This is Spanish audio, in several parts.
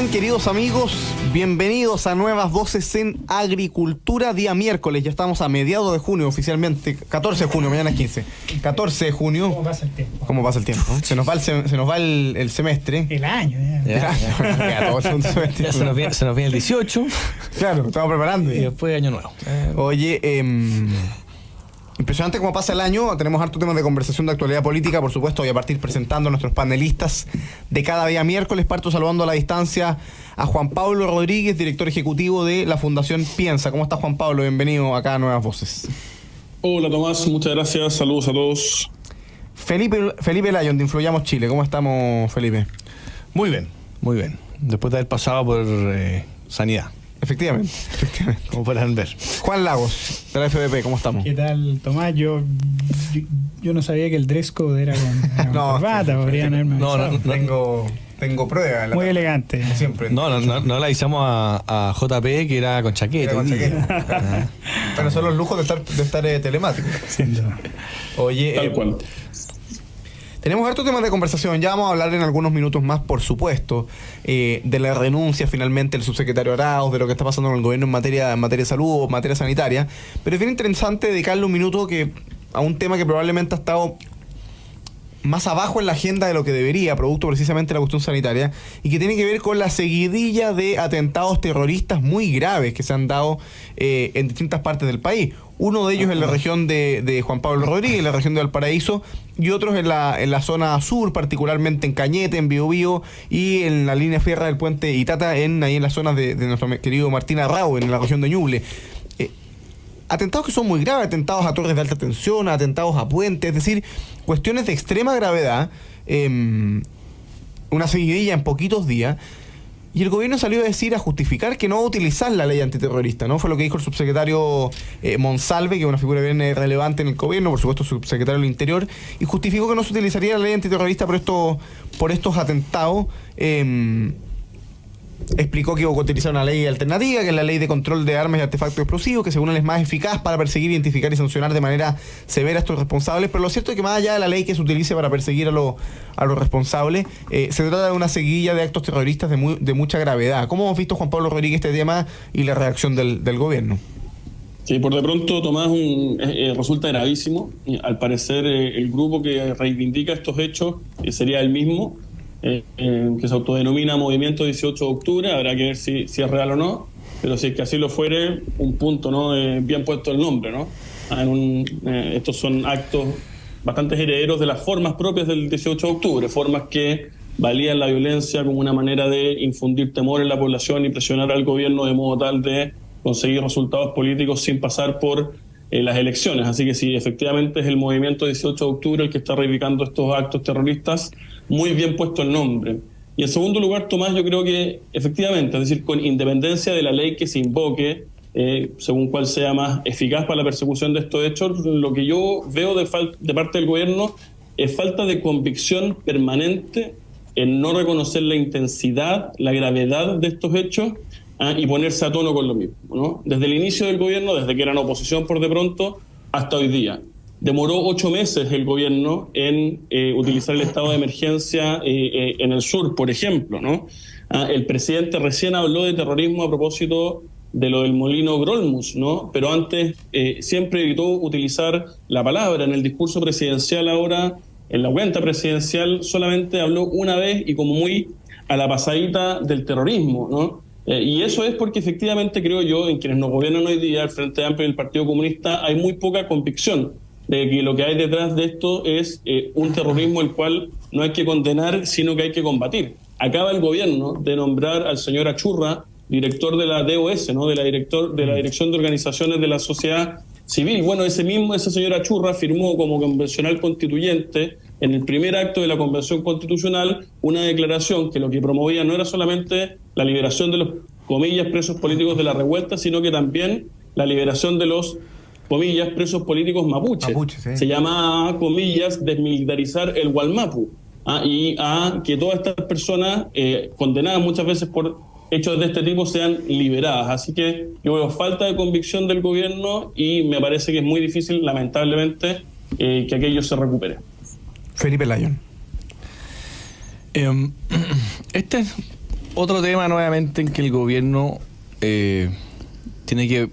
están, queridos amigos? Bienvenidos a Nuevas Voces en Agricultura, día miércoles. Ya estamos a mediados de junio oficialmente. 14 de junio, mañana es 15. 14 de junio. ¿Cómo pasa el tiempo? ¿Cómo pasa el tiempo? Se nos va el semestre. El año, Ya se nos viene el 18. Claro, estamos preparando. Y después año nuevo. Oye, impresionante cómo pasa el año. Tenemos harto temas de conversación de actualidad política. Por supuesto, voy a partir presentando a nuestros panelistas de cada día miércoles. Parto saludando a la distancia a Juan Pablo Rodríguez, director ejecutivo de la Fundación Piensa. ¿Cómo está, Juan Pablo? Bienvenido acá a Nuevas Voces. Hola, Tomás. Muchas gracias. Saludos a todos. Felipe Lyon, de Influyamos Chile. ¿Cómo estamos, Felipe? Muy bien, muy bien. Después de haber pasado por sanidad. Efectivamente. Como podrán ver. Juan Lagos, de la FDP, ¿cómo estamos? ¿Qué tal, Tomás? Yo no sabía que el dress code era con corbata. Podrían haberme avisado. Tengo pruebas. Muy elegante. Siempre. No le avisamos a JP que era con chaqueta. Pero son los lujos de estar telemático. Oye, tal cual. Tenemos hartos temas de conversación. Ya vamos a hablar en algunos minutos más, por supuesto, de la renuncia finalmente del subsecretario Arauz, de lo que está pasando en el gobierno en materia de salud o materia sanitaria. Pero es bien interesante dedicarle un minuto a un tema que probablemente ha estado más abajo en la agenda de lo que debería, producto precisamente de la cuestión sanitaria, y que tiene que ver con la seguidilla de atentados terroristas muy graves que se han dado en distintas partes del país. Uno de ellos en la región de Juan Pablo Rodríguez, en la región de Valparaíso, y otros en la zona sur, particularmente en Cañete, en Biobío, y en la línea férrea del puente Itata, ahí en las zonas de nuestro querido Martín Arrau, en la región de Ñuble. Atentados que son muy graves, atentados a torres de alta tensión, atentados a puentes, es decir, cuestiones de extrema gravedad, una seguidilla en poquitos días, y el gobierno salió a decir, a justificar que no va a utilizar la ley antiterrorista, ¿no? Fue lo que dijo el subsecretario Monsalve, que es una figura bien relevante en el gobierno, por supuesto subsecretario del Interior, y justificó que no se utilizaría la ley antiterrorista por estos atentados. Explicó que iba a utilizar una ley alternativa, que es la ley de control de armas y artefactos explosivos, que según él es más eficaz para perseguir, identificar y sancionar de manera severa a estos responsables. Pero lo cierto es que más allá de la ley que se utilice para perseguir a los responsables, se trata de una seguidilla de actos terroristas de mucha gravedad. ¿Cómo hemos visto, Juan Pablo Rodríguez, este tema y la reacción del gobierno? Sí, por de pronto, Tomás, resulta gravísimo. Al parecer, el grupo que reivindica estos hechos sería el mismo, que se autodenomina Movimiento 18 de Octubre. Habrá que ver si es real o no, pero si es que así lo fuere, un punto, ¿no? Bien puesto el nombre, ¿no? Estos son actos bastante herederos de las formas propias del 18 de octubre, formas que valían la violencia como una manera de infundir temor en la población y presionar al gobierno de modo tal de conseguir resultados políticos sin pasar por las elecciones. Así que sí, efectivamente es el Movimiento 18 de Octubre el que está reivindicando estos actos terroristas. Muy bien puesto el nombre. Y en segundo lugar, Tomás, yo creo que efectivamente, es decir, con independencia de la ley que se invoque, según cuál sea más eficaz para la persecución de estos hechos, lo que yo veo de parte del gobierno es falta de convicción permanente en no reconocer la intensidad, la gravedad de estos hechos y ponerse a tono con lo mismo, ¿no? Desde el inicio del gobierno, desde que eran oposición por de pronto, hasta hoy día. Demoró 8 meses el gobierno en utilizar el estado de emergencia en el sur, por ejemplo, ¿no? El presidente recién habló de terrorismo a propósito de lo del molino Grolmus, ¿no? Pero antes siempre evitó utilizar la palabra. En el discurso presidencial ahora, en la cuenta presidencial, solamente habló una vez y como muy a la pasadita del terrorismo, ¿no? Y eso es porque efectivamente creo yo, en quienes nos gobiernan hoy día, el Frente Amplio y el Partido Comunista, hay muy poca convicción de que lo que hay detrás de esto es un terrorismo el cual no hay que condenar, sino que hay que combatir. Acaba el gobierno de nombrar al señor Achurra, director de la DOS, ¿no? de la Dirección de Organizaciones de la Sociedad Civil. Bueno, ese señor Achurra firmó como convencional constituyente en el primer acto de la Convención Constitucional una declaración que lo que promovía no era solamente la liberación de los, comillas, presos políticos de la revuelta, sino que también la liberación de los, comillas, presos políticos mapuches. Sí. Se llama, comillas, desmilitarizar el Gualmapu. Y a que todas estas personas condenadas muchas veces por hechos de este tipo sean liberadas. Así que yo veo falta de convicción del gobierno y me parece que es muy difícil, lamentablemente, que aquello se recupere. Felipe Lyon. Este otro tema nuevamente en que el gobierno tiene que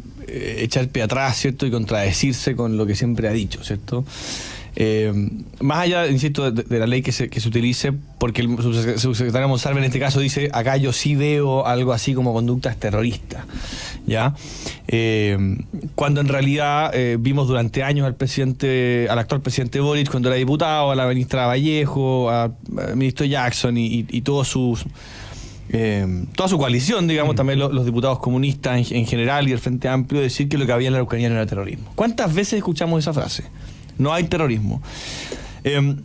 echar pie atrás, ¿cierto? Y contradecirse con lo que siempre ha dicho, ¿cierto? Más allá, insisto, de la ley que se utilice, porque el subsecretario Monsalve en este caso dice, acá yo sí veo algo así como conductas terroristas, ¿ya? Cuando en realidad vimos durante años al actual presidente Boric cuando era diputado, a la ministra Vallejo, al ministro Jackson y todos sus... toda su coalición, digamos, también los diputados comunistas en general y el Frente Amplio, decir que lo que había en la Araucanía no era terrorismo. ¿Cuántas veces escuchamos esa frase? No hay terrorismo. ¿Qué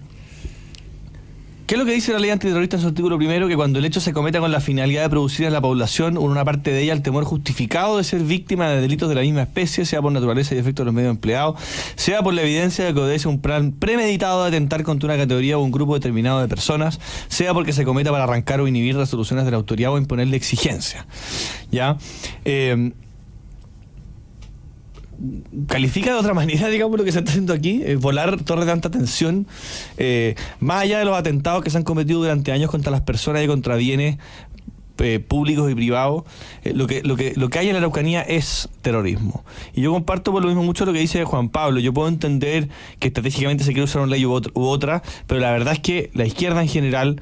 es lo que dice la ley antiterrorista en su artículo primero? Que cuando el hecho se cometa con la finalidad de producir en la población o en una parte de ella el temor justificado de ser víctima de delitos de la misma especie, sea por naturaleza y efecto de los medios empleados, sea por la evidencia de que obedece un plan premeditado de atentar contra una categoría o un grupo determinado de personas, sea porque se cometa para arrancar o inhibir resoluciones de la autoridad o imponerle exigencia. ¿Ya? Califica de otra manera, digamos, lo que se está haciendo aquí, volar torres de alta tensión, más allá de los atentados que se han cometido durante años contra las personas y contra bienes públicos y privados, lo que hay en la Araucanía es terrorismo. Y yo comparto por lo mismo mucho lo que dice Juan Pablo. Yo puedo entender que estratégicamente se quiere usar una ley u otra, pero la verdad es que la izquierda en general,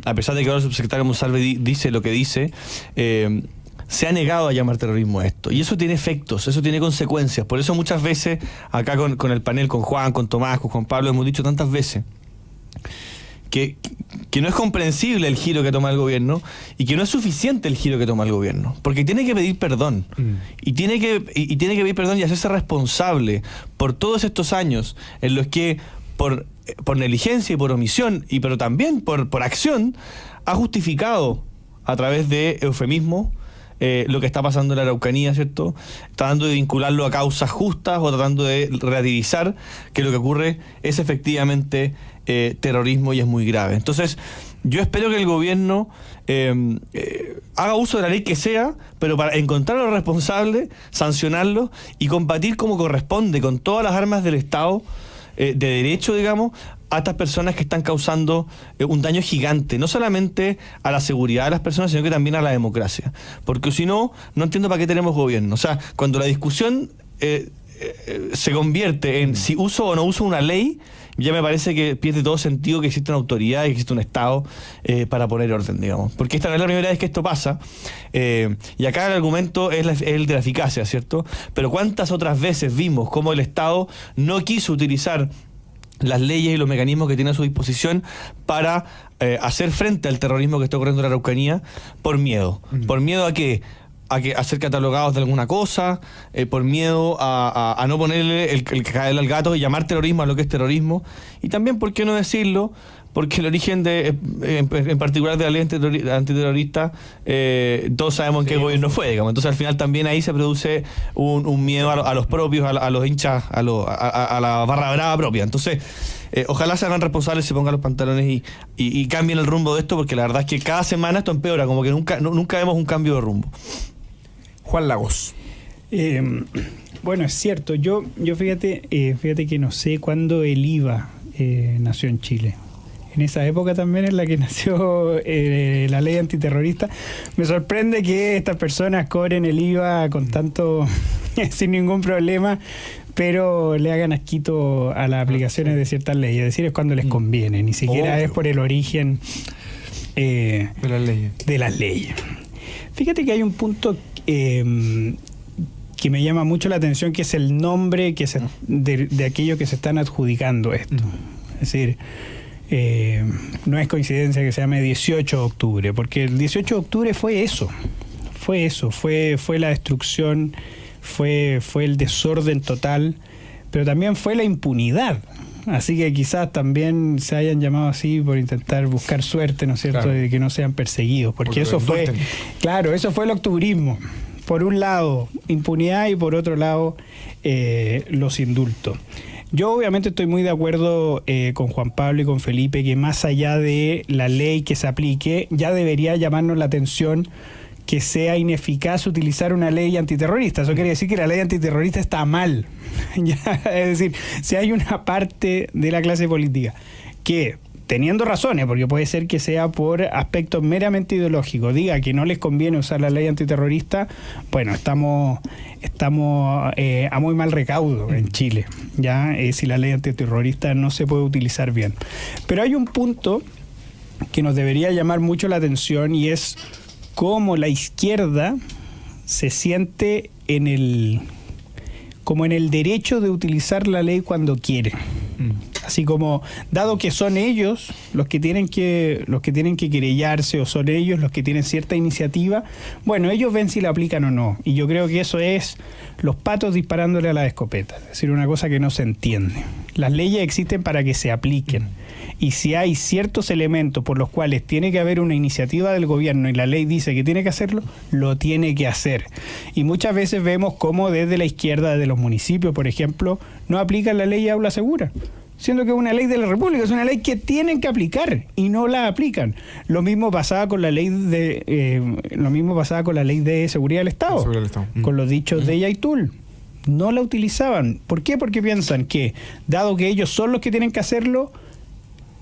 a pesar de que ahora el subsecretario Monsalve dice lo que dice, se ha negado a llamar terrorismo a esto. Y eso tiene efectos, eso tiene consecuencias. Por eso muchas veces, acá con el panel, con Juan, con Tomás, con Juan Pablo, hemos dicho tantas veces que no es comprensible el giro que toma el gobierno y que no es suficiente el giro que toma el gobierno. Porque tiene que pedir perdón. Y tiene que pedir perdón y hacerse responsable por todos estos años en los que por negligencia y por omisión, pero también por acción, ha justificado a través de eufemismo lo que está pasando en la Araucanía, ¿cierto? Tratando de vincularlo a causas justas o tratando de relativizar que lo que ocurre es efectivamente terrorismo y es muy grave. Entonces, yo espero que el gobierno haga uso de la ley que sea, pero para encontrar a los responsables, sancionarlos y combatir como corresponde con todas las armas del Estado de derecho, digamos, a estas personas que están causando un daño gigante, no solamente a la seguridad de las personas, sino que también a la democracia. Porque si no, no entiendo para qué tenemos gobierno. O sea, cuando la discusión se convierte en si uso o no uso una ley, ya me parece que pierde todo sentido que exista una autoridad y que exista un Estado para poner orden, digamos. Porque esta no es la primera vez que esto pasa. Y acá el argumento es el de la eficacia, ¿cierto? Pero ¿cuántas otras veces vimos cómo el Estado no quiso utilizar las leyes y los mecanismos que tiene a su disposición para hacer frente al terrorismo que está ocurriendo en la Araucanía por miedo? ¿Por miedo a qué? A ser catalogados de alguna cosa, por miedo a no ponerle el caer al gato y llamar terrorismo a lo que es terrorismo. Y también, ¿por qué no decirlo? Porque el origen en particular de la ley antiterrorista, todos sabemos en qué gobierno fue, digamos. Entonces al final también ahí se produce un miedo a los propios, a los hinchas, a la barra brava propia. Entonces, ojalá se hagan responsables, se pongan los pantalones y cambien el rumbo de esto, porque la verdad es que cada semana esto empeora, como que nunca vemos un cambio de rumbo. Juan Lagos. Bueno, es cierto. Yo fíjate que no sé cuándo el IVA nació en Chile. En esa época también en la que nació la ley antiterrorista. Me sorprende que estas personas cobren el IVA con tanto, sin ningún problema, pero le hagan asquito a las aplicaciones de ciertas leyes. Es decir, es cuando les conviene, ni siquiera es por el origen de las leyes. Fíjate que hay un punto que me llama mucho la atención, que es el nombre de aquello que se están adjudicando esto. Es decir, no es coincidencia que se llame 18 de octubre, porque el 18 de octubre fue la destrucción, fue el desorden total, pero también fue la impunidad. Así que quizás también se hayan llamado así por intentar buscar suerte, ¿no es cierto?, de que no sean perseguidos, porque eso fue el octubrismo. Por un lado, impunidad, y por otro lado, los indultos. Yo obviamente estoy muy de acuerdo con Juan Pablo y con Felipe, que más allá de la ley que se aplique, ya debería llamarnos la atención que sea ineficaz utilizar una ley antiterrorista. Eso quiere decir que la ley antiterrorista está mal. Es decir, si hay una parte de la clase política que teniendo razones, porque puede ser que sea por aspectos meramente ideológicos, diga que no les conviene usar la ley antiterrorista, bueno, estamos a muy mal recaudo en Chile, ya si la ley antiterrorista no se puede utilizar bien. Pero hay un punto que nos debería llamar mucho la atención, y es cómo la izquierda se siente como en el derecho de utilizar la ley cuando quiere. Así como, dado que son ellos los que tienen que querellarse, o son ellos los que tienen cierta iniciativa, bueno, ellos ven si la aplican o no. Y yo creo que eso es los patos disparándole a la escopeta, es decir, una cosa que no se entiende. Las leyes existen para que se apliquen. Y si hay ciertos elementos por los cuales tiene que haber una iniciativa del gobierno y la ley dice que tiene que hacerlo, lo tiene que hacer. Y muchas veces vemos cómo desde la izquierda, desde los municipios, por ejemplo, no aplican la ley de aula segura, siendo que es una ley de la República, es una ley que tienen que aplicar y no la aplican. Lo mismo pasaba con la ley de seguridad del Estado, con los dichos de Yaitul. No la utilizaban. ¿Por qué? Porque piensan que, dado que ellos son los que tienen que hacerlo,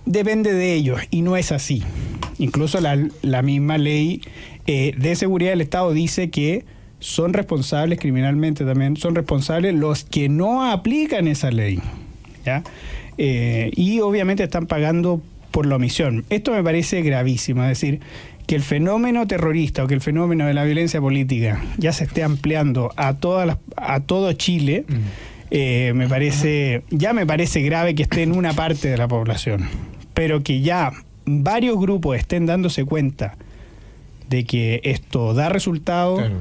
depende de ellos, y no es así. Incluso la misma ley de seguridad del Estado dice que son responsables criminalmente, también son responsables los que no aplican esa ley, ¿ya? Y obviamente están pagando por la omisión. Esto me parece gravísimo, es decir, que el fenómeno terrorista o que el fenómeno de la violencia política ya se esté ampliando a todo Chile. Me parece grave que esté en una parte de la población, pero que ya varios grupos estén dándose cuenta de que esto da resultado, claro,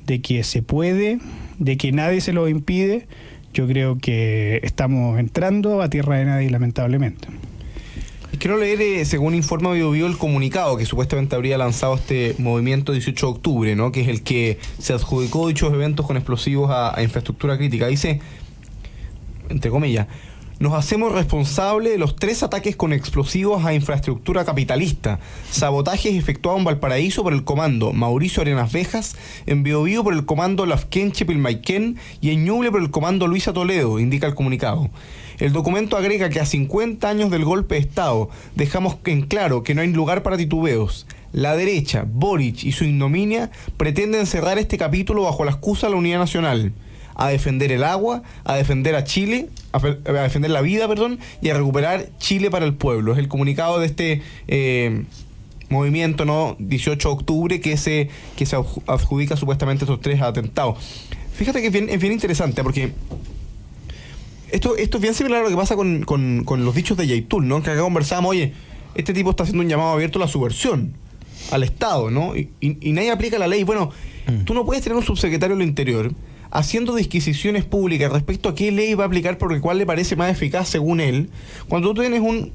de que se puede, de que nadie se lo impide. Yo creo que estamos entrando a tierra de nadie, lamentablemente. Quiero leer, según informa BioBio, el comunicado que supuestamente habría lanzado este movimiento 18 de octubre, ¿no? Que es el que se adjudicó dichos eventos con explosivos a infraestructura crítica. Dice, entre comillas, nos hacemos responsables de los 3 ataques con explosivos a infraestructura capitalista, sabotajes efectuados en Valparaíso por el comando Mauricio Arenas Vejas, en Biobío por el comando Lafkenche Pilmaiquén y en Ñuble por el comando Luisa Toledo, indica el comunicado. El documento agrega que a 50 años del golpe de Estado dejamos en claro que no hay lugar para titubeos. La derecha, Boric y su ignominia pretenden cerrar este capítulo bajo la excusa de la unidad nacional, a defender el agua, a defender a Chile, a defender la vida, y a recuperar Chile para el pueblo. Es el comunicado de este movimiento, ¿no? 18 de octubre que se adjudica supuestamente estos 3 atentados. Fíjate que es bien interesante, porque esto es bien similar a lo que pasa con los dichos de Yaitul, ¿no? Que acá conversábamos, oye, este tipo está haciendo un llamado abierto a la subversión al Estado, ¿no? Y nadie aplica la ley. Bueno, tú no puedes tener un subsecretario del Interior haciendo disquisiciones públicas respecto a qué ley va a aplicar porque cuál le parece más eficaz según él, cuando tú tienes un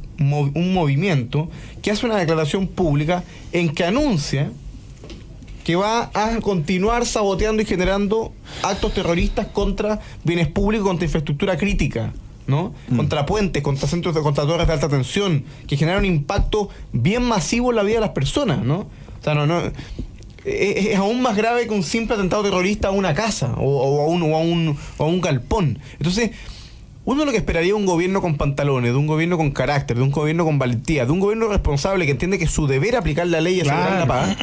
movimiento que hace una declaración pública en que anuncia que va a continuar saboteando y generando actos terroristas contra bienes públicos, contra infraestructura crítica, ¿no? Contra puentes, contra centros contra torres de alta tensión, que generan un impacto bien masivo en la vida de las personas, ¿no? O sea, es aún más grave que un simple atentado terrorista a una casa o a un galpón. Entonces, uno lo que esperaría de un gobierno con pantalones, de un gobierno con carácter, de un gobierno con valentía, de un gobierno responsable que entiende que su deber aplicar la ley y asegurar la paz,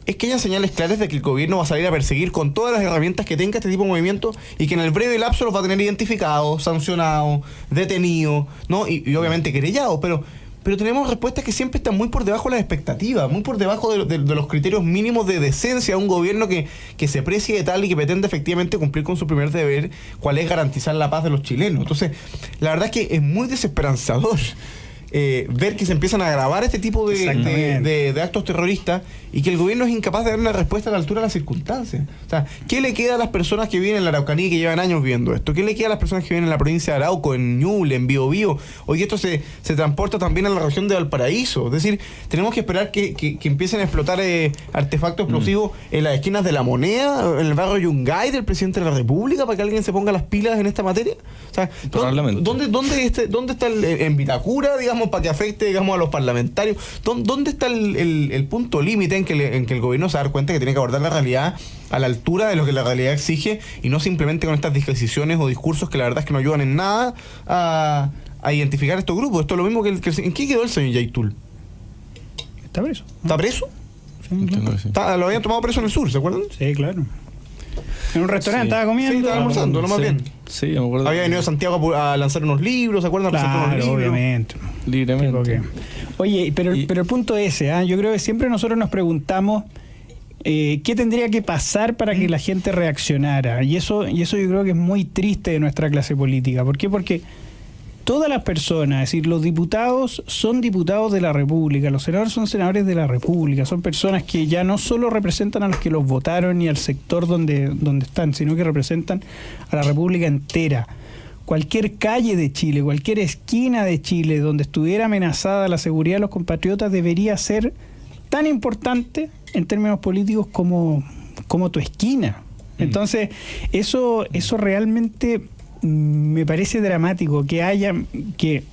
es que haya señales claras de que el gobierno va a salir a perseguir con todas las herramientas que tenga este tipo de movimientos y que en el breve lapso los va a tener identificados, sancionados, detenidos, ¿no? Y obviamente querellados, pero tenemos respuestas que siempre están muy por debajo de las expectativas, muy por debajo de los criterios mínimos de decencia de un gobierno que se precie de tal y que pretende efectivamente cumplir con su primer deber, cuál es garantizar la paz de los chilenos. Entonces, la verdad es que es muy desesperanzador ver que se empiezan a agravar este tipo de actos terroristas y que el gobierno es incapaz de dar una respuesta a la altura de las circunstancias. O sea, ¿qué le queda a las personas que viven en la Araucanía y que llevan años viviendo esto? ¿Qué le queda a las personas que viven en la provincia de Arauco, en Ñuble, en Biobío? Hoy esto se transporta también a la región de Valparaíso. Es decir, tenemos que esperar que empiecen a explotar artefactos explosivos en las esquinas de La Moneda, en el barrio Yungay del presidente de la República, para que alguien se ponga las pilas en esta materia. O sea, ¿dónde está en Vitacura, digamos, para que afecte, digamos, a los parlamentarios? ¿Dónde está el punto límite en que el gobierno se da cuenta que tiene que abordar la realidad a la altura de lo que la realidad exige y no simplemente con estas disquisiciones o discursos que la verdad es que no ayudan en nada a a identificar estos grupos. Esto es lo mismo que ¿en qué quedó el señor Yaitul? Está preso. ¿Está preso? Sí, claro. Lo habían tomado preso en el sur, ¿se acuerdan? Sí, claro. En un restaurante Sí. estaba comiendo. Sí, estaba almorzando, lo más Sí. bien. Sí, yo me acuerdo. Había venido a Santiago a lanzar unos libros, ¿se acuerdan? Presentó unos Claro, libros. obviamente. Libremente. Tipo que- Oye, pero el punto es ese, yo creo que siempre nosotros nos preguntamos qué tendría que pasar para que la gente reaccionara. Y eso yo creo que es muy triste de nuestra clase política. ¿Por qué? Porque todas las personas, es decir, los diputados son diputados de la República, los senadores son senadores de la República, son personas que ya no solo representan a los que los votaron y al sector donde están, sino que representan a la República entera. Cualquier calle de Chile, cualquier esquina de Chile donde estuviera amenazada la seguridad de los compatriotas debería ser tan importante en términos políticos como tu esquina. Entonces, eso realmente me parece dramático, que haya que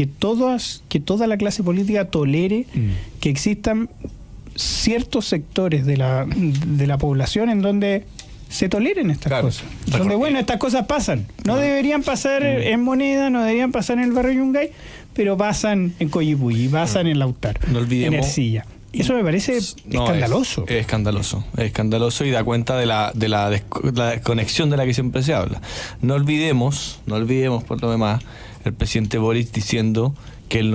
toda la clase política tolere que existan ciertos sectores de la población en donde se toleren estas Claro. cosas. Donde, bueno, estas cosas pasan. No deberían pasar en Moneda, no deberían pasar en el barrio Yungay, pero pasan en Coyipulli, pasan en Lautaro, No olvidemos- en Ercilla. Eso me parece No, escandaloso. Es escandaloso y da cuenta de la desconexión de la que siempre se habla. No olvidemos por lo demás, el presidente Boric diciendo que el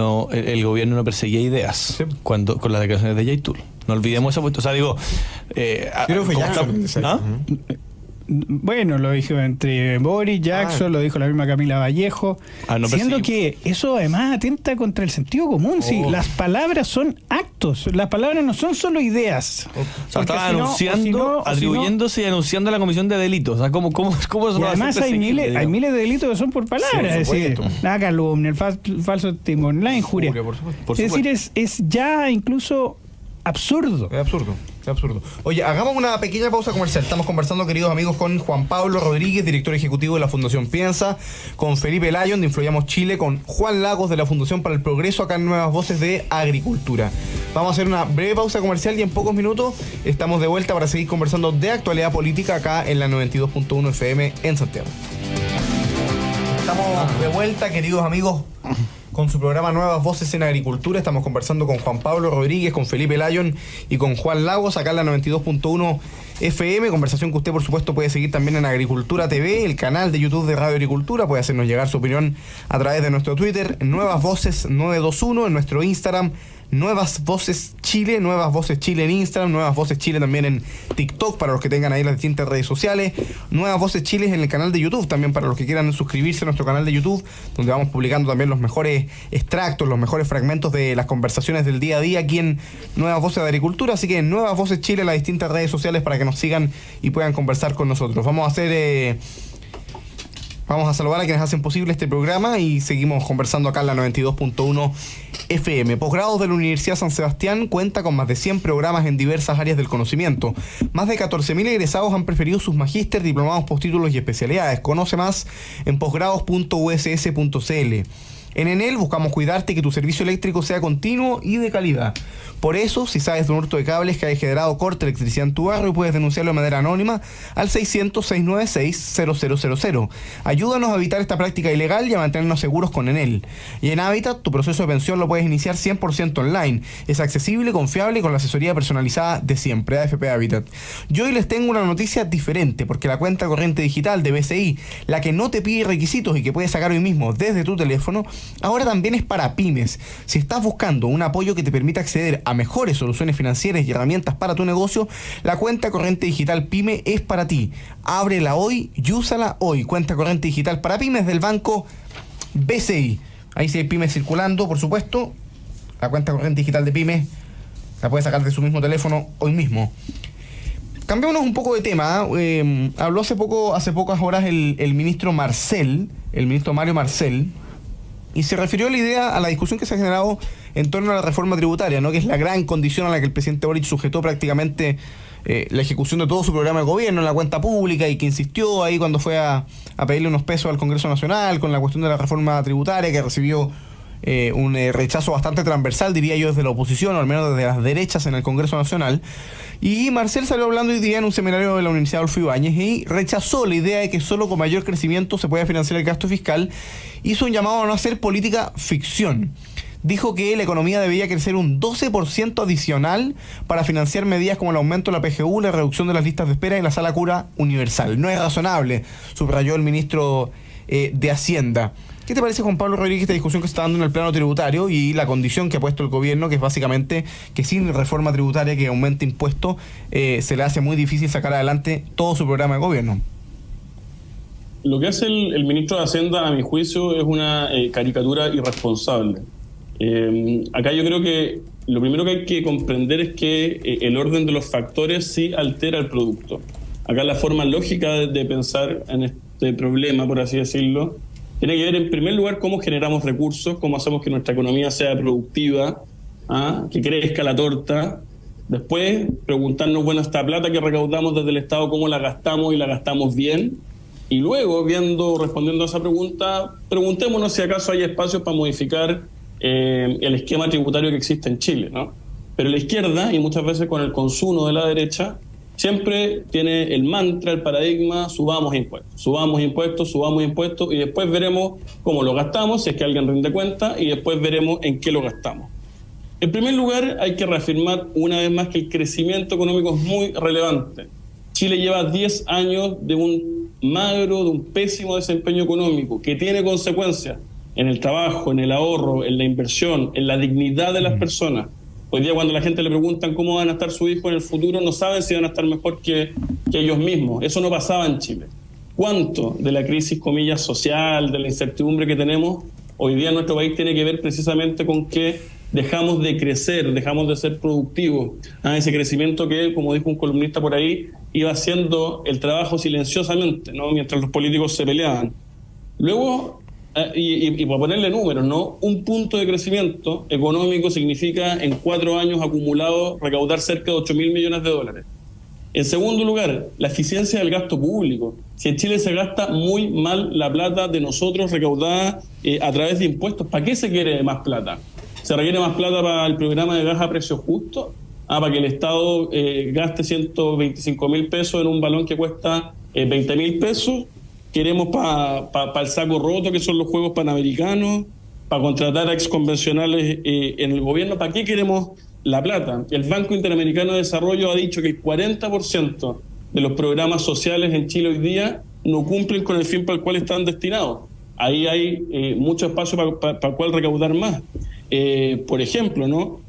gobierno no perseguía ideas Sí. con las declaraciones de Yaitul. No olvidemos esa puesto. O sea, digo. Yo creo que fue Jackson. ¿Ah? Bueno, lo dijo entre Boris, Jackson, lo dijo la misma Camila Vallejo, No siendo perseguimos. que eso además atenta contra el sentido común. Sí, las palabras son actos, las palabras no son solo ideas. O sea, Porque estaba si no- anunciando, o si no- atribuyéndose y anunciando a la comisión de delitos. O sea, ¿cómo eso Y va a ser además hay perseguible, miles digamos? de delitos que son por palabras, Sí, por es decir, supuesto. la calumnia, el falso testimonio, la injuria. Por supuesto. Por Es decir, supuesto. es ya incluso absurdo. Es absurdo. Oye, hagamos una pequeña pausa comercial. Estamos conversando, queridos amigos, con Juan Pablo Rodríguez, director ejecutivo de la Fundación Piensa, con Felipe Lyon de Influyamos Chile, con Juan Lagos de la Fundación para el Progreso, acá en Nuevas Voces de Agricultura. Vamos a hacer una breve pausa comercial y en pocos minutos estamos de vuelta para seguir conversando de actualidad política acá en la 92.1 FM en Santiago. Estamos de vuelta, queridos amigos, con su programa Nuevas Voces en Agricultura. Estamos conversando con Juan Pablo Rodríguez, con Felipe Lyon y con Juan Lagos, acá en la 92.1 FM. Conversación que usted, por supuesto, puede seguir también en Agricultura TV, el canal de YouTube de Radio Agricultura. Puede hacernos llegar su opinión a través de nuestro Twitter, Nuevas Voces 921, en nuestro Instagram, Nuevas Voces Chile en Instagram, Nuevas Voces Chile también en TikTok para los que tengan ahí las distintas redes sociales, Nuevas Voces Chile en el canal de YouTube también para los que quieran suscribirse a nuestro canal de YouTube, donde vamos publicando también los mejores extractos, los mejores fragmentos de las conversaciones del día a día aquí en Nuevas Voces de Agricultura. Así que en Nuevas Voces Chile en las distintas redes sociales para que nos sigan y puedan conversar con nosotros. Vamos a saludar a quienes hacen posible este programa y seguimos conversando acá en la 92.1 FM. Posgrados de la Universidad San Sebastián cuenta con más de 100 programas en diversas áreas del conocimiento. Más de 14.000 egresados han preferido sus magíster, diplomados, postítulos y especialidades. Conoce más en posgrados.uss.cl. En Enel buscamos cuidarte y que tu servicio eléctrico sea continuo y de calidad. Por eso, si sabes de un hurto de cables que haya generado corte de electricidad en tu barrio, puedes denunciarlo de manera anónima al 600-696-0000. Ayúdanos a evitar esta práctica ilegal y a mantenernos seguros con Enel. Y en Habitat, tu proceso de pensión lo puedes iniciar 100% online. Es accesible, confiable y con la asesoría personalizada de siempre. AFP Habitat. Yo hoy les tengo una noticia diferente, porque la cuenta corriente digital de BCI, la que no te pide requisitos y que puedes sacar hoy mismo desde tu teléfono, ahora también es para pymes. Si estás buscando un apoyo que te permita acceder a mejores soluciones financieras y herramientas para tu negocio, la cuenta corriente digital PYME es para ti. Ábrela hoy y úsala hoy. Cuenta corriente digital para pymes del banco BCI. Ahí sí hay pymes circulando, por supuesto. La cuenta corriente digital de pymes la puedes sacar de su mismo teléfono hoy mismo. Cambiémonos un poco de tema. Habló hace pocas horas el ministro Marcel, el ministro Mario Marcel, y se refirió a la discusión que se ha generado en torno a la reforma tributaria, ¿no? Que es la gran condición a la que el presidente Boric sujetó prácticamente la ejecución de todo su programa de gobierno en la cuenta pública, y que insistió ahí cuando fue a pedirle unos pesos al Congreso Nacional con la cuestión de la reforma tributaria, que recibió un rechazo bastante transversal, diría yo, desde la oposición, o al menos desde las derechas en el Congreso Nacional. Y Marcel salió hablando hoy día en un seminario de la Universidad Adolfo Ibáñez y rechazó la idea de que solo con mayor crecimiento se puede financiar el gasto fiscal. Hizo un llamado a no hacer política ficción. Dijo que la economía debería crecer un 12% adicional para financiar medidas como el aumento de la PGU, la reducción de las listas de espera y la sala cura universal. No es razonable, subrayó el ministro de Hacienda. ¿Qué te parece, Juan Pablo Rodríguez, esta discusión que se está dando en el plano tributario y la condición que ha puesto el gobierno, que es básicamente que sin reforma tributaria que aumente impuestos, se le hace muy difícil sacar adelante todo su programa de gobierno? Lo que hace el ministro de Hacienda, a mi juicio, es una caricatura irresponsable. Acá yo creo que lo primero que hay que comprender es que el orden de los factores sí altera el producto. Acá la forma lógica de pensar en este problema, por así decirlo, tiene que ver en primer lugar cómo generamos recursos, cómo hacemos que nuestra economía sea productiva, que crezca la torta. Después preguntarnos, bueno, esta plata que recaudamos desde el Estado, ¿cómo la gastamos y la gastamos bien? Y luego, respondiendo a esa pregunta, preguntémonos si acaso hay espacios para modificar el esquema tributario que existe en Chile, ¿no? Pero la izquierda, y muchas veces con el consumo de la derecha, siempre tiene el mantra, el paradigma: subamos impuestos, y después veremos cómo lo gastamos, si es que alguien rinde cuenta, y después veremos en qué lo gastamos. En primer lugar, hay que reafirmar una vez más que el crecimiento económico es muy relevante. Chile lleva 10 años de un magro, de un pésimo desempeño económico, que tiene consecuencias en el trabajo, en el ahorro, en la inversión, en la dignidad de las personas. Hoy día, cuando la gente le preguntan cómo van a estar sus hijos en el futuro, no saben si van a estar mejor que ellos mismos. Eso no pasaba en Chile. ¿Cuánto de la crisis, comillas, social, de la incertidumbre que tenemos hoy día en nuestro país tiene que ver precisamente con que dejamos de crecer, dejamos de ser productivos? Ese crecimiento que, como dijo un columnista por ahí, iba haciendo el trabajo silenciosamente, ¿no? Mientras los políticos se peleaban. Luego, y para ponerle números, ¿no? Un punto de crecimiento económico significa en 4 años acumulados recaudar cerca de 8.000 millones de dólares. En segundo lugar, la eficiencia del gasto público. Si en Chile se gasta muy mal la plata de nosotros recaudada a través de impuestos, ¿para qué se quiere más plata? ¿Se requiere más plata para el programa de gas a precio justo? Para que el Estado gaste 125.000 pesos en un balón que cuesta 20.000 pesos. Queremos para el saco roto, que son los Juegos Panamericanos, para contratar a exconvencionales en el gobierno. ¿Para qué queremos la plata? El Banco Interamericano de Desarrollo ha dicho que el 40% de los programas sociales en Chile hoy día no cumplen con el fin para el cual están destinados. Ahí hay mucho espacio para el cual recaudar más. Por ejemplo, ¿no?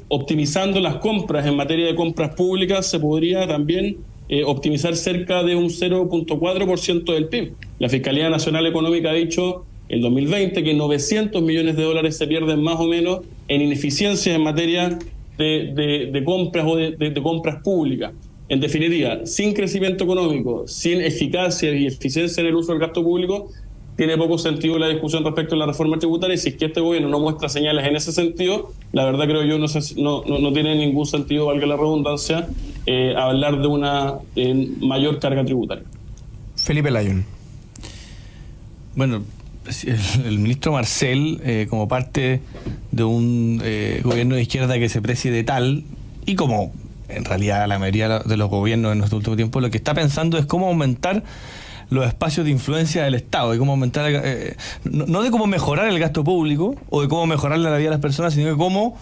Optimizando las compras en materia de compras públicas se podría también optimizar cerca de un 0.4% del PIB. La Fiscalía Nacional Económica ha dicho en 2020 que 900 millones de dólares se pierden más o menos en ineficiencias en materia de compras o de compras públicas. En definitiva, sin crecimiento económico, sin eficacia y eficiencia en el uso del gasto público, tiene poco sentido la discusión respecto a la reforma tributaria, y si es que este gobierno no muestra señales en ese sentido, la verdad creo yo no tiene ningún sentido, valga la redundancia, hablar de una mayor carga tributaria. Felipe Layún. Bueno, el ministro Marcel, como parte de un gobierno de izquierda que se preside tal, y como en realidad la mayoría de los gobiernos en nuestro último tiempo, lo que está pensando es cómo aumentar los espacios de influencia del Estado y cómo aumentar, no de cómo mejorar el gasto público o de cómo mejorar la vida de las personas, sino de cómo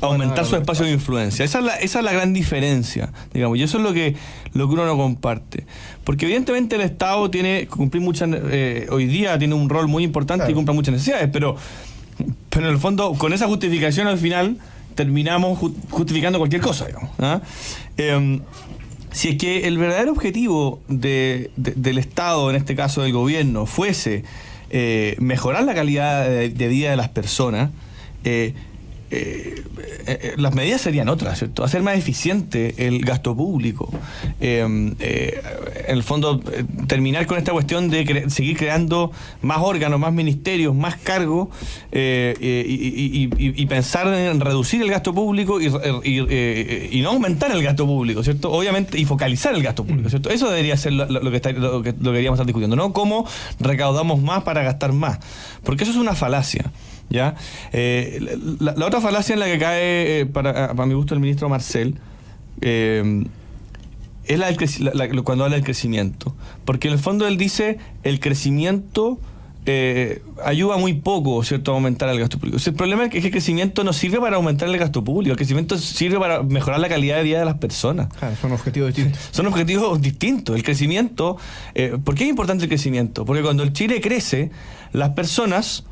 aumentar su espacio de influencia. Esa es la gran diferencia, digamos, y eso es lo que uno no comparte. Porque evidentemente el Estado tiene que cumplir hoy día tiene un rol muy importante y cumple muchas necesidades, pero en el fondo, con esa justificación al final terminamos justificando cualquier cosa, digamos. Si es que el verdadero objetivo del Estado, en este caso del gobierno, fuese mejorar la calidad de vida de las personas, las medidas serían otras, ¿cierto? Hacer más eficiente el gasto público. En el fondo, terminar con esta cuestión de seguir creando más órganos, más ministerios, más cargos, y pensar en reducir el gasto público y no aumentar el gasto público, ¿cierto? Obviamente, y focalizar el gasto público, ¿cierto? Eso debería ser lo que deberíamos estar discutiendo, no cómo recaudamos más para gastar más, porque eso es una falacia. ¿Ya? La otra falacia en la que cae, para mi gusto, el ministro Marcel, es cuando habla del crecimiento. Porque en el fondo él dice, el crecimiento ayuda muy poco, ¿cierto?, a aumentar el gasto público. O sea, el problema es que el crecimiento no sirve para aumentar el gasto público, el crecimiento sirve para mejorar la calidad de vida de las personas. Claro, son objetivos distintos. Son objetivos distintos. El crecimiento, ¿por qué es importante el crecimiento? Porque cuando el Chile crece, a las personas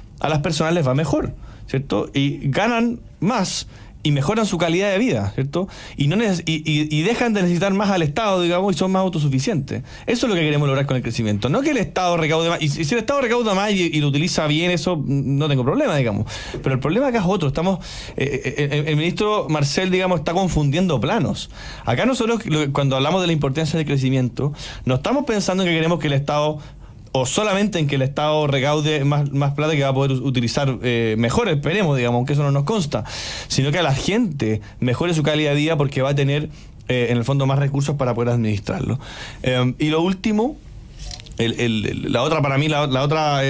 les va mejor, ¿cierto? Y ganan más y mejoran su calidad de vida, ¿cierto? Y dejan de necesitar más al Estado, digamos, y son más autosuficientes. Eso es lo que queremos lograr con el crecimiento. No que el Estado recaude más. Y si el Estado recauda más y lo utiliza bien, eso no tengo problema, digamos. Pero el problema acá es otro. El ministro Marcel, digamos, está confundiendo planos. Acá nosotros, cuando hablamos de la importancia del crecimiento, no estamos pensando en que queremos que el Estado, o solamente en que el Estado recaude más plata que va a poder utilizar mejor, esperemos, digamos, aunque eso no nos consta, sino que a la gente mejore su calidad de vida porque va a tener, en el fondo, más recursos para poder administrarlo. Y lo último, la otra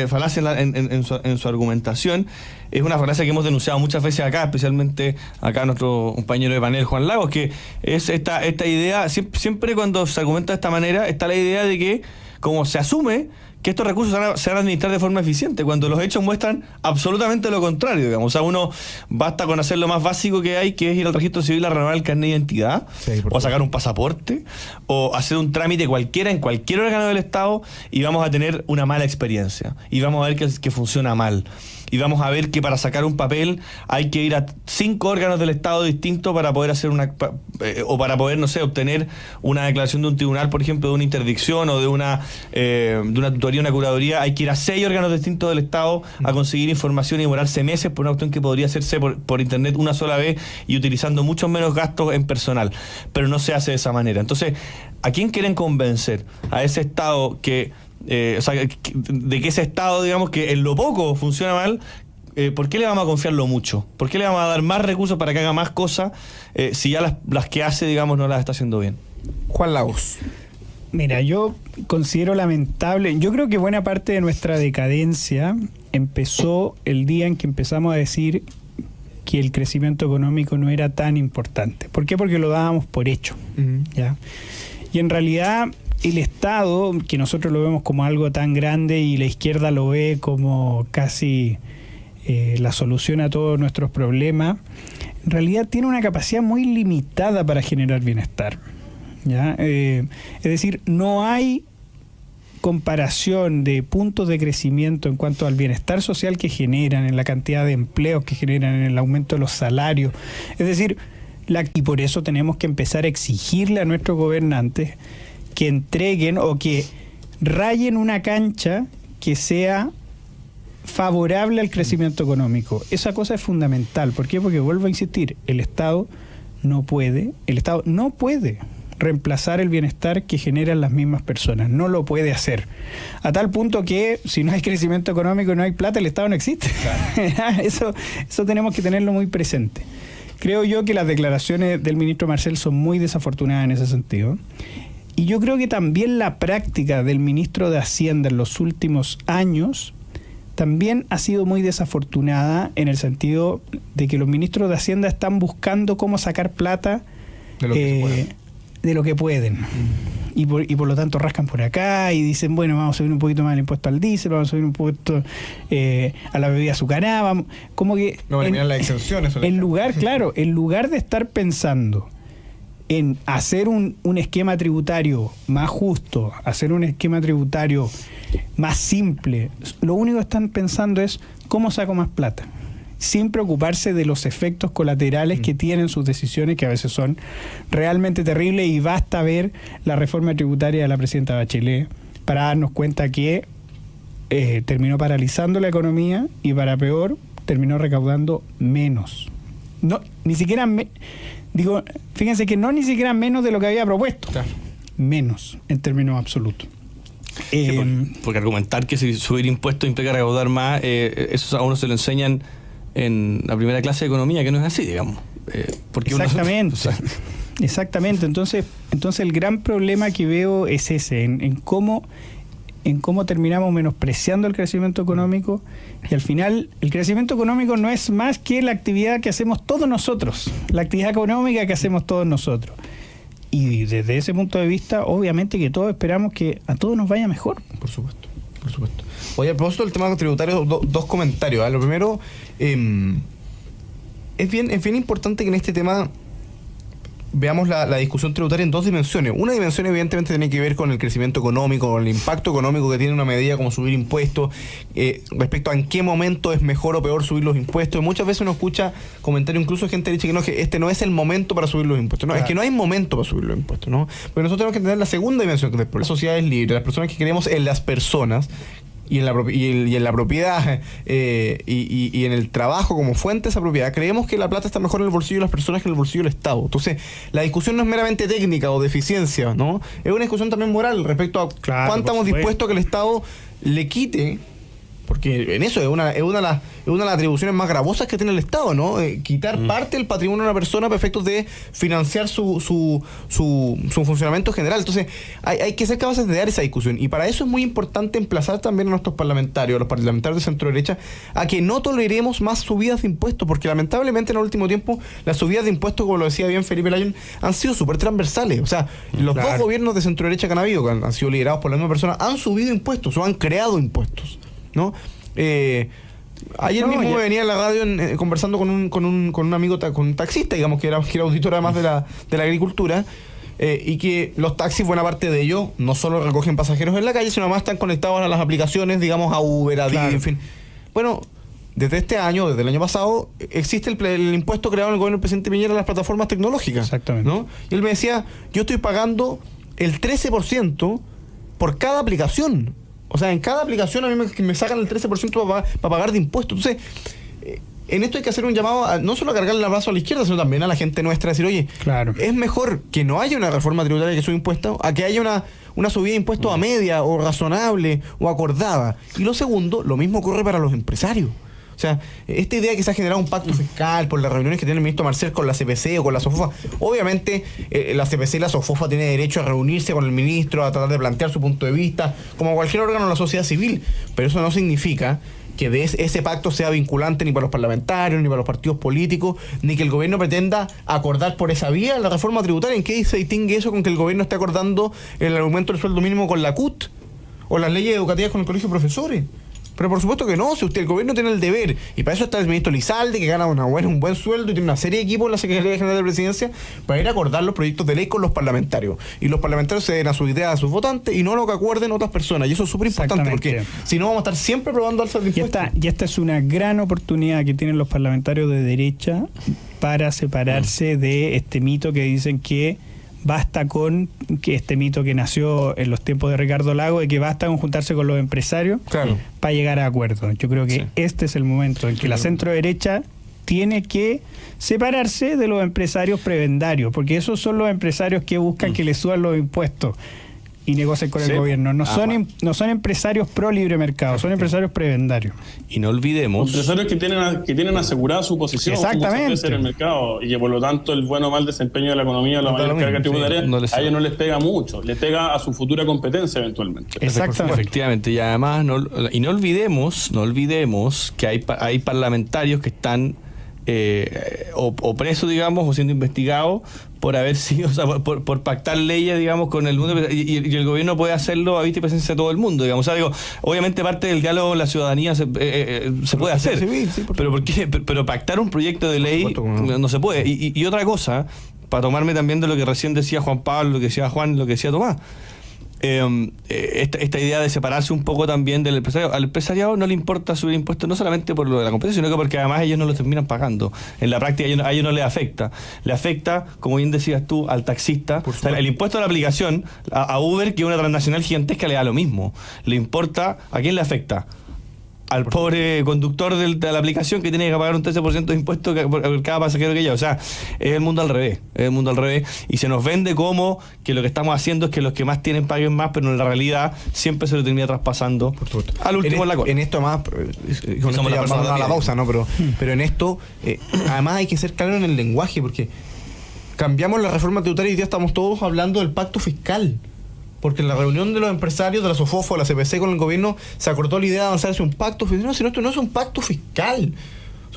falacia en su argumentación, es una falacia que hemos denunciado muchas veces acá, especialmente acá nuestro compañero de panel, Juan Lagos, que es esta idea, siempre cuando se argumenta de esta manera, está la idea de que, como se asume que estos recursos se van a administrar de forma eficiente, cuando los hechos muestran absolutamente lo contrario, digamos. O sea, uno basta con hacer lo más básico que hay, que es ir al registro civil a renovar el carnet de identidad, o sacar un pasaporte, o hacer un trámite cualquiera en cualquier órgano del Estado, y vamos a tener una mala experiencia. Y vamos a ver que funciona mal. Y vamos a ver que para sacar un papel hay que ir a 5 órganos del Estado distintos para poder hacer o para poder, no sé, obtener una declaración de un tribunal, por ejemplo, de una interdicción o de una tutoría, una curaduría. Hay que ir a 6 órganos distintos del Estado a conseguir información y demorarse meses por una cuestión que podría hacerse por internet una sola vez y utilizando muchos menos gastos en personal. Pero no se hace de esa manera. Entonces, ¿a quién quieren convencer? ¿A ese Estado de que ese Estado, digamos, que en lo poco funciona mal? ¿Por qué le vamos a confiar lo mucho? ¿Por qué le vamos a dar más recursos para que haga más cosas si ya las que hace, digamos, no las está haciendo bien? Juan Lagos. Mira, yo considero lamentable, yo creo que buena parte de nuestra decadencia empezó el día en que empezamos a decir que el crecimiento económico no era tan importante. ¿Por qué? Porque lo dábamos por hecho. ¿Ya? Y en realidad el Estado, que nosotros lo vemos como algo tan grande y la izquierda lo ve como casi la solución a todos nuestros problemas, en realidad tiene una capacidad muy limitada para generar bienestar. ¿Ya? Es decir, no hay comparación de puntos de crecimiento en cuanto al bienestar social que generan, en la cantidad de empleos que generan, en el aumento de los salarios. Es decir, y por eso tenemos que empezar a exigirle a nuestros gobernantes que entreguen o que rayen una cancha que sea favorable al crecimiento económico. Esa cosa es fundamental. ¿Por qué? Porque, vuelvo a insistir, el Estado no puede reemplazar el bienestar que generan las mismas personas. No lo puede hacer. A tal punto que si no hay crecimiento económico y no hay plata, el Estado no existe. Claro. Eso tenemos que tenerlo muy presente. Creo yo que las declaraciones del ministro Marcel son muy desafortunadas en ese sentido. Y yo creo que también la práctica del ministro de Hacienda en los últimos años también ha sido muy desafortunada, en el sentido de que los ministros de Hacienda están buscando cómo sacar plata de lo que pueden. Y por lo tanto rascan por acá y dicen, bueno, vamos a subir un poquito más el impuesto al diésel, vamos a subir un poquito a la bebida azucarada, vamos, como que no eliminar las exenciones. En lugar de estar pensando en hacer un esquema tributario más justo, hacer un esquema tributario más simple, lo único que están pensando es cómo saco más plata, sin preocuparse de los efectos colaterales que tienen sus decisiones, que a veces son realmente terribles, y basta ver la reforma tributaria de la presidenta Bachelet para darnos cuenta que terminó paralizando la economía y, para peor, terminó recaudando menos. No, ni siquiera fíjense que no ni siquiera menos de lo que había propuesto. Claro. Menos, en términos absolutos. Sí, porque argumentar que si subir impuestos implica recaudar más, eso a uno se lo enseñan en la primera clase de economía, que no es así, digamos. Porque exactamente. Exactamente. Entonces el gran problema que veo es ese, en cómo en cómo terminamos menospreciando el crecimiento económico, y al final el crecimiento económico no es más que la actividad que hacemos todos nosotros, la actividad económica que hacemos todos nosotros. Y desde ese punto de vista, obviamente que todos esperamos que a todos nos vaya mejor. Por supuesto, por supuesto. Oye, a propósito del tema tributario, dos comentarios. Lo primero, es bien importante que en este tema veamos la discusión tributaria en dos dimensiones. Una dimensión evidentemente tiene que ver con el crecimiento económico, con el impacto económico que tiene una medida como subir impuestos, respecto a en qué momento es mejor o peor subir los impuestos. Muchas veces uno escucha comentarios, incluso de gente que dice que este no es el momento para subir los impuestos. No, claro. Es que no hay momento para subir los impuestos, ¿no? Pero nosotros tenemos que entender la segunda dimensión, que la sociedad es libre, las personas que creemos en las personas y en la propiedad y en el trabajo como fuente de esa propiedad, creemos que la plata está mejor en el bolsillo de las personas que en el bolsillo del Estado. Entonces, la discusión no es meramente técnica o de eficiencia, ¿no? Es una discusión también moral respecto a cuánto estamos dispuestos a que el Estado le quite, porque en eso es una de las atribuciones más gravosas que tiene el Estado, ¿no? Quitar parte del patrimonio de una persona para efectos de financiar su funcionamiento general. Entonces, hay que ser capaces de dar esa discusión. Y para eso es muy importante emplazar también a nuestros parlamentarios, a los parlamentarios de centro-derecha, a que no toleremos más subidas de impuestos, porque lamentablemente en el último tiempo las subidas de impuestos, como lo decía bien Felipe Lyon, han sido súper transversales. O sea, los dos gobiernos de centro-derecha que han habido, que han sido liderados por la misma persona, han subido impuestos o han creado impuestos, ¿no? Ayer mismo venía en la radio conversando con un amigo, con un taxista, digamos, que era auditor además de la agricultura, y que los taxis, buena parte de ellos, no solo recogen pasajeros en la calle, sino además están conectados a las aplicaciones, digamos, a Uber, a Didi, en fin. Bueno, desde este año, desde el año pasado, existe el impuesto creado en el gobierno del presidente Piñera a las plataformas tecnológicas. Exactamente. ¿No? Y él me decía, yo estoy pagando el 13% por cada aplicación. O sea, en cada aplicación a mí me sacan el 13% para pagar de impuestos. Entonces, en esto hay que hacer un llamado no solo a cargarle el abrazo a la izquierda, sino también a la gente nuestra, decir, oye, es mejor que no haya una reforma tributaria que suba impuestos a que haya una subida de impuestos a media o razonable o acordada. Y lo segundo, lo mismo ocurre para los empresarios. O sea, esta idea que se ha generado un pacto fiscal por las reuniones que tiene el ministro Marcel con la CPC o con la SOFOFA, obviamente la CPC y la SOFOFA tienen derecho a reunirse con el ministro, a tratar de plantear su punto de vista, como cualquier órgano de la sociedad civil, pero eso no significa que ese pacto sea vinculante ni para los parlamentarios, ni para los partidos políticos, ni que el gobierno pretenda acordar por esa vía la reforma tributaria. ¿En qué se distingue eso con que el gobierno esté acordando el aumento del sueldo mínimo con la CUT o las leyes educativas con el colegio de profesores? Pero por supuesto que no, si el gobierno tiene el deber, y para eso está el ministro Lizalde, que gana un buen sueldo y tiene una serie de equipos en la Secretaría General de Presidencia, para ir a acordar los proyectos de ley con los parlamentarios. Y los parlamentarios se den a su idea a sus votantes y no lo que acuerden otras personas. Y eso es súper importante, porque si no vamos a estar siempre probando alzas de impuestos. Y esta es una gran oportunidad que tienen los parlamentarios de derecha para separarse de este mito que dicen que basta con que este mito que nació en los tiempos de Ricardo Lagos, de que basta con juntarse con los empresarios para llegar a acuerdos. Yo creo que este es el momento en que la centro derecha tiene que separarse de los empresarios prebendarios, porque esos son los empresarios que buscan que les suban los impuestos y negocien con el gobierno. No son empresarios pro libre mercado, son empresarios prebendarios. Y no olvidemos... Empresarios que tienen asegurada su posición en el mercado, y que por lo tanto el bueno o mal desempeño de la economía, la mayor carga tributaria, a ellos no les pega mucho, les pega a su futura competencia eventualmente. Exactamente. Efectivamente, y además no olvidemos que hay parlamentarios que están o presos, digamos, o siendo investigados por haber sido, o sea, por pactar leyes, digamos, con el mundo, y el gobierno puede hacerlo a vista y presencia de todo el mundo, digamos. O sea, digo, obviamente parte del diálogo con la ciudadanía se puede hacer, pero pactar un proyecto de ley no se puede. Y otra cosa, para tomarme también de lo que recién decía Juan Pablo, lo que decía Juan, lo que decía Tomás, esta idea de separarse un poco también del empresariado. Al empresariado no le importa subir impuestos, no solamente por lo de la competencia, sino que porque además ellos no lo terminan pagando. En la práctica a ellos no les afecta. Le afecta, como bien decías tú, al taxista. O sea, el impuesto a la aplicación, a Uber, que es una transnacional gigantesca, le da lo mismo. Le importa, ¿a quién le afecta? Al pobre conductor de la aplicación, que tiene que pagar un 13% de impuestos por cada pasajero que lleva. O sea, es el mundo al revés. Y se nos vende como que lo que estamos haciendo es que los que más tienen paguen más, pero en la realidad siempre se lo termina traspasando al último en la cola. En esto más, vamos a la pausa, ¿no? Pero en esto, además hay que ser claro en el lenguaje, porque cambiamos la reforma tributaria y hoy día estamos todos hablando del pacto fiscal. porque en la reunión de los empresarios de la SOFOFO, de la CPC con el gobierno, se acordó la idea de avanzar hacia un pacto fiscal. No, si esto no es un pacto fiscal.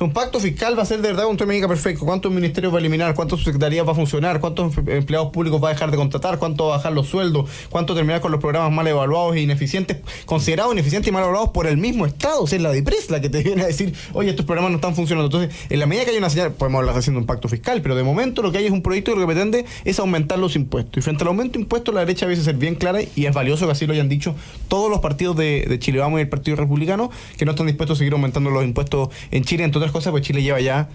Un pacto fiscal va a ser de verdad un tema perfecto. ¿Cuántos ministerios va a eliminar? ¿Cuántas secretarías va a funcionar? ¿Cuántos empleados públicos va a dejar de contratar? ¿Cuánto va a bajar los sueldos? ¿Cuánto terminar con los programas mal evaluados e ineficientes? Considerados ineficientes y mal evaluados por el mismo Estado. O sea, es la DIPRES la que te viene a decir, oye, estos programas no están funcionando. Entonces, en la medida que hay una señal, podemos hablar haciendo un pacto fiscal, pero de momento lo que hay es un proyecto que lo que pretende es aumentar los impuestos. Y frente al aumento de impuestos, la derecha debe ser bien clara, y es valioso que así lo hayan dicho todos los partidos de Chile Vamos y el Partido Republicano, que no están dispuestos a seguir aumentando los impuestos en Chile. Entre otras cosas, pues Chile lleva ya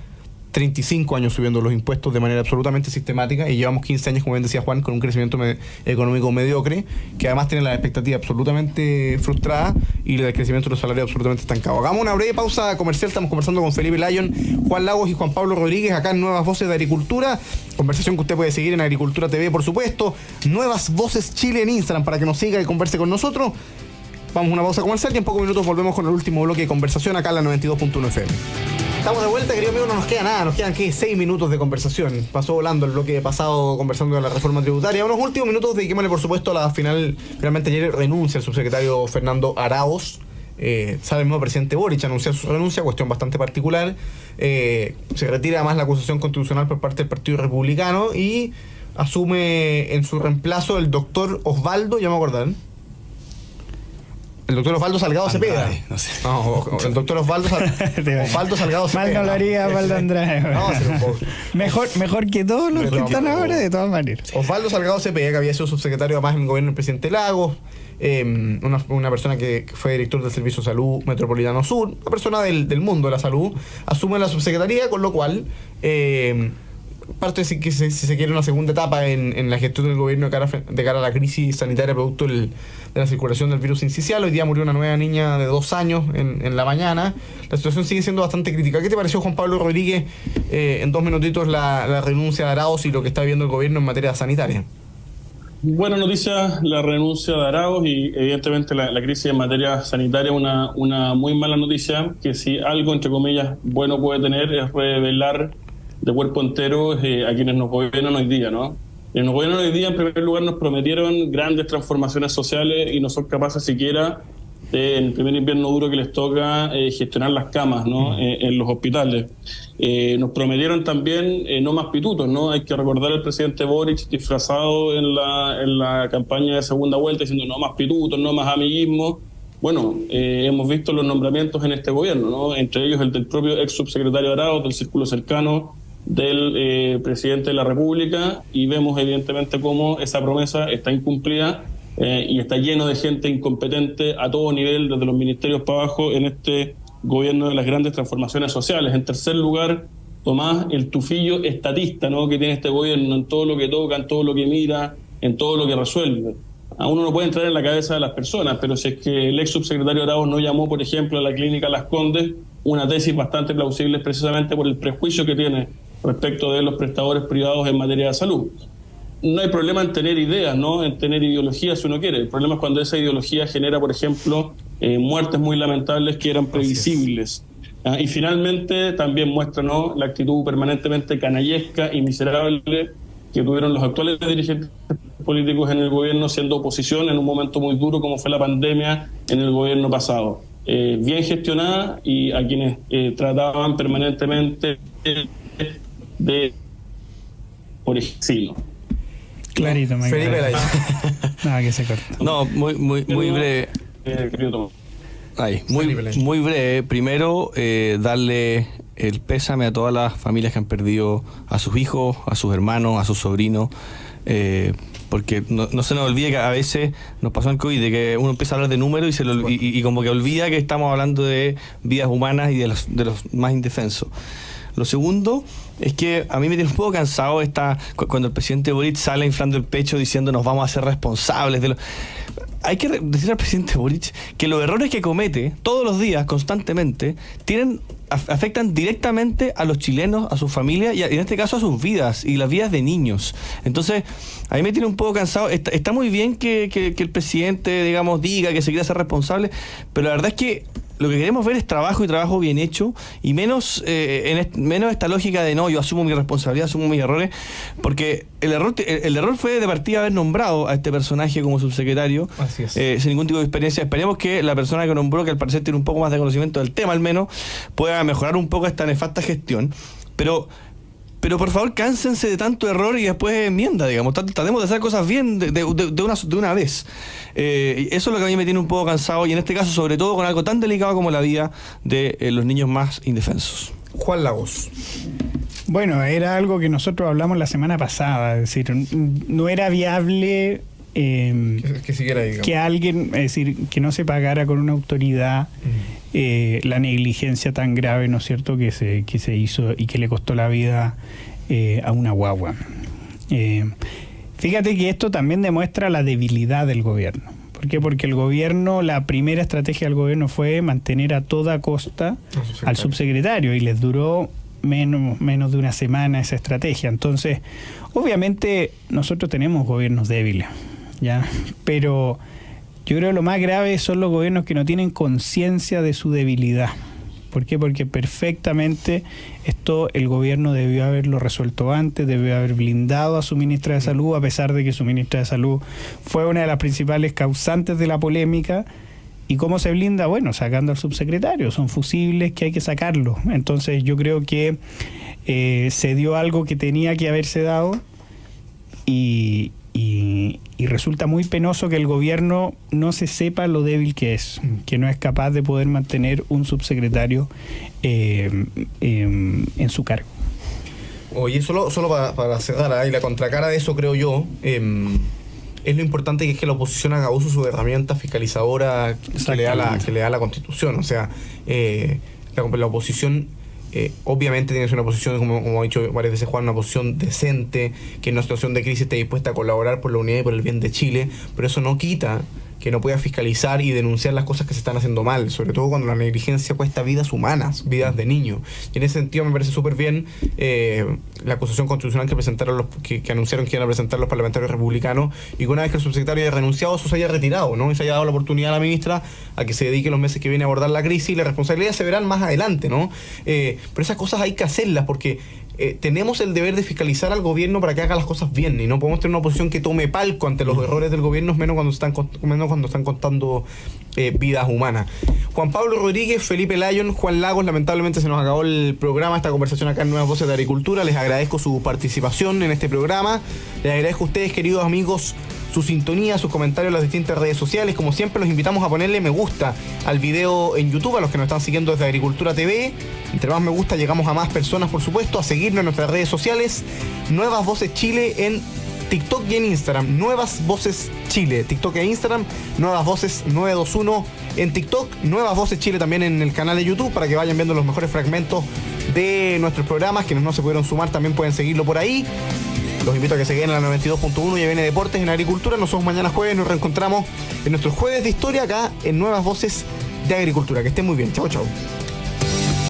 35 años subiendo los impuestos de manera absolutamente sistemática, y llevamos 15 años, como bien decía Juan, con un crecimiento económico mediocre, que además tiene las expectativas absolutamente frustradas y el crecimiento de los salarios absolutamente estancado. Hagamos una breve pausa comercial. Estamos conversando con Felipe Lyon, Juan Lagos y Juan Pablo Rodríguez acá en Nuevas Voces de Agricultura, conversación que usted puede seguir en Agricultura TV, por supuesto. Nuevas Voces Chile en Instagram para que nos siga y converse con nosotros. Vamos a una pausa comercial y en pocos minutos volvemos con el último bloque de conversación acá en la 92.1 FM. Estamos de vuelta, querido amigo, no nos queda nada, nos quedan 6 minutos de conversación. Pasó volando el bloque pasado conversando de la reforma tributaria. Unos últimos minutos dediquémosle, por supuesto, a la final. Finalmente ayer renuncia el subsecretario Fernando Araoz. Sale el nuevo presidente Boric a anunciar su renuncia, cuestión bastante particular. Se retira además la acusación constitucional por parte del Partido Republicano y asume en su reemplazo el doctor Osvaldo, ya me acordan. El doctor Osvaldo Salgado Cepeda. No sé. No, el doctor Osvaldo Salgado Cepeda. Mal no lo haría Osvaldo Andrade. No, mejor que todos los que están ahora, de todas maneras. Osvaldo Salgado Cepeda, que había sido subsecretario además en el gobierno del presidente Lagos, una persona que fue director del Servicio de Salud Metropolitano Sur, una persona del mundo de la salud, asume la subsecretaría, con lo cual parte de que si se quiere una segunda etapa en la gestión del gobierno de cara a la crisis sanitaria producto de la circulación del virus incisional. Hoy día murió una nueva niña de 2 años en la mañana. La situación sigue siendo bastante crítica. ¿Qué te pareció, Juan Pablo Rodríguez, en 2 minutitos la renuncia de Araoz y lo que está viendo el gobierno en materia sanitaria? Buena noticia la renuncia de Araoz y evidentemente la crisis en materia sanitaria, una muy mala noticia, que si algo, entre comillas, bueno puede tener es revelar de cuerpo entero a quienes nos gobiernan hoy día, ¿no? Nos gobiernan hoy día, en primer lugar, nos prometieron grandes transformaciones sociales y no son capaces siquiera en el primer invierno duro que les toca gestionar las camas, ¿no? En los hospitales. Nos prometieron también no más pitutos, ¿no? Hay que recordar al presidente Boric disfrazado en la campaña de segunda vuelta diciendo no más pitutos, no más amiguismo. Bueno, hemos visto los nombramientos en este gobierno, ¿no? Entre ellos el del propio ex subsecretario Araoz, del círculo cercano del presidente de la República, y vemos evidentemente cómo esa promesa está incumplida y está lleno de gente incompetente a todo nivel, desde los ministerios para abajo, en este gobierno de las grandes transformaciones sociales. En tercer lugar, Tomás, el tufillo estatista, ¿no?, que tiene este gobierno en todo lo que toca, en todo lo que mira, en todo lo que resuelve. A uno no puede entrar en la cabeza de las personas, pero si es que el ex subsecretario Araoz no llamó, por ejemplo, a la clínica Las Condes, una tesis bastante plausible es precisamente por el prejuicio que tiene respecto de los prestadores privados en materia de salud. No hay problema en tener ideas, ¿no?, en tener ideologías si uno quiere. El problema es cuando esa ideología genera, por ejemplo, muertes muy lamentables que eran previsibles. Y finalmente también muestra, ¿no?, la actitud permanentemente canallesca y miserable que tuvieron los actuales dirigentes políticos en el gobierno siendo oposición en un momento muy duro como fue la pandemia en el gobierno pasado. Bien gestionada, y a quienes trataban permanentemente de por ejemplo. Clarito, Mike. Felipe Lyon. Nada, que se corta. No, muy breve. Muy breve. Primero, darle el pésame a todas las familias que han perdido a sus hijos, a sus hermanos, a sus sobrinos, porque no se nos olvide que a veces nos pasó en COVID, de que uno empieza a hablar de números y como que olvida que estamos hablando de vidas humanas y de los más indefensos. Lo segundo es que a mí me tiene un poco cansado cuando el presidente Boric sale inflando el pecho diciendo nos vamos a hacer responsables de Hay que decirle al presidente Boric que los errores que comete todos los días, constantemente, afectan directamente a los chilenos, a sus familias y en este caso a sus vidas y las vidas de niños. Entonces, a mí me tiene un poco cansado. Está muy bien que el presidente, digamos, diga que se quiere hacer responsable, pero la verdad es que lo que queremos ver es trabajo y trabajo bien hecho y menos menos esta lógica de no, yo asumo mi responsabilidad, asumo mis errores, porque el error fue de partida haber nombrado a este personaje como subsecretario. Así es. Sin ningún tipo de experiencia. Esperemos que la persona que nombró, que al parecer tiene un poco más de conocimiento del tema al menos, pueda mejorar un poco esta nefasta gestión, pero por favor cánsense de tanto error y después enmienda, digamos. Tratemos de hacer cosas bien de una vez. Eso es lo que a mí me tiene un poco cansado, y en este caso sobre todo con algo tan delicado como la vida de los niños más indefensos. Juan Lagos. Bueno, era algo que nosotros hablamos la semana pasada, es decir, no era viable Que siguiera ahí, digamos. que alguien, es decir, que no se pagara con una autoridad la negligencia tan grave, ¿no es cierto?, que se hizo y que le costó la vida a una guagua. Fíjate que esto también demuestra la debilidad del gobierno. ¿Por qué? Porque el gobierno, la primera estrategia del gobierno fue mantener a toda costa al subsecretario, y les duró menos de una semana esa estrategia. Entonces, obviamente nosotros tenemos gobiernos débiles, ¿ya? Pero yo creo que lo más grave son los gobiernos que no tienen conciencia de su debilidad. ¿Por qué? Porque perfectamente esto el gobierno debió haberlo resuelto antes, debió haber blindado a su ministra de Salud, a pesar de que su ministra de Salud fue una de las principales causantes de la polémica. ¿Y cómo se blinda? Bueno, sacando al subsecretario. Son fusibles que hay que sacarlo. Entonces yo creo que se dio algo que tenía que haberse dado, y resulta muy penoso que el gobierno no se sepa lo débil que es, que no es capaz de poder mantener un subsecretario en su cargo. Oye, solo para cerrar ahí la contracara de eso, creo yo, es lo importante que es que la oposición haga uso de su herramienta fiscalizadora que le da la Constitución. O sea, la oposición obviamente tiene que ser una posición, como ha dicho varias veces Juan, una posición decente, que en una situación de crisis esté dispuesta a colaborar por la unidad y por el bien de Chile, pero eso no quita que no pueda fiscalizar y denunciar las cosas que se están haciendo mal, sobre todo cuando la negligencia cuesta vidas humanas, vidas de niños. Y en ese sentido me parece súper bien la acusación constitucional que presentaron que anunciaron que iban a presentar los parlamentarios republicanos, y que una vez que el subsecretario haya renunciado, eso se haya retirado, ¿no? Y se haya dado la oportunidad a la ministra a que se dedique los meses que viene a abordar la crisis, y las responsabilidades se verán más adelante, ¿no? Pero esas cosas hay que hacerlas, porque tenemos el deber de fiscalizar al gobierno para que haga las cosas bien, y no podemos tener una oposición que tome palco ante los errores del gobierno, menos cuando están contando vidas humanas. Juan Pablo Rodríguez, Felipe Lyon, Juan Lagos, lamentablemente se nos acabó el programa, esta conversación acá en Nuevas Voces de Agricultura. Les agradezco su participación en este programa, les agradezco a ustedes, queridos amigos, su sintonía, sus comentarios en las distintas redes sociales. Como siempre, los invitamos a ponerle me gusta al video en YouTube, a los que nos están siguiendo desde Agricultura TV. Entre más me gusta, llegamos a más personas, por supuesto. A seguirnos en nuestras redes sociales, Nuevas Voces Chile en TikTok y en Instagram. Nuevas Voces Chile, TikTok e Instagram. Nuevas Voces 921 en TikTok. Nuevas Voces Chile también en el canal de YouTube, para que vayan viendo los mejores fragmentos de nuestros programas. Quienes no se pudieron sumar también pueden seguirlo por ahí. Los invito a que se queden en la 92.1 y viene Deportes en Agricultura. Nosotros mañana jueves nos reencontramos en nuestros jueves de historia acá en Nuevas Voces de Agricultura. Que estén muy bien. Chao, chao.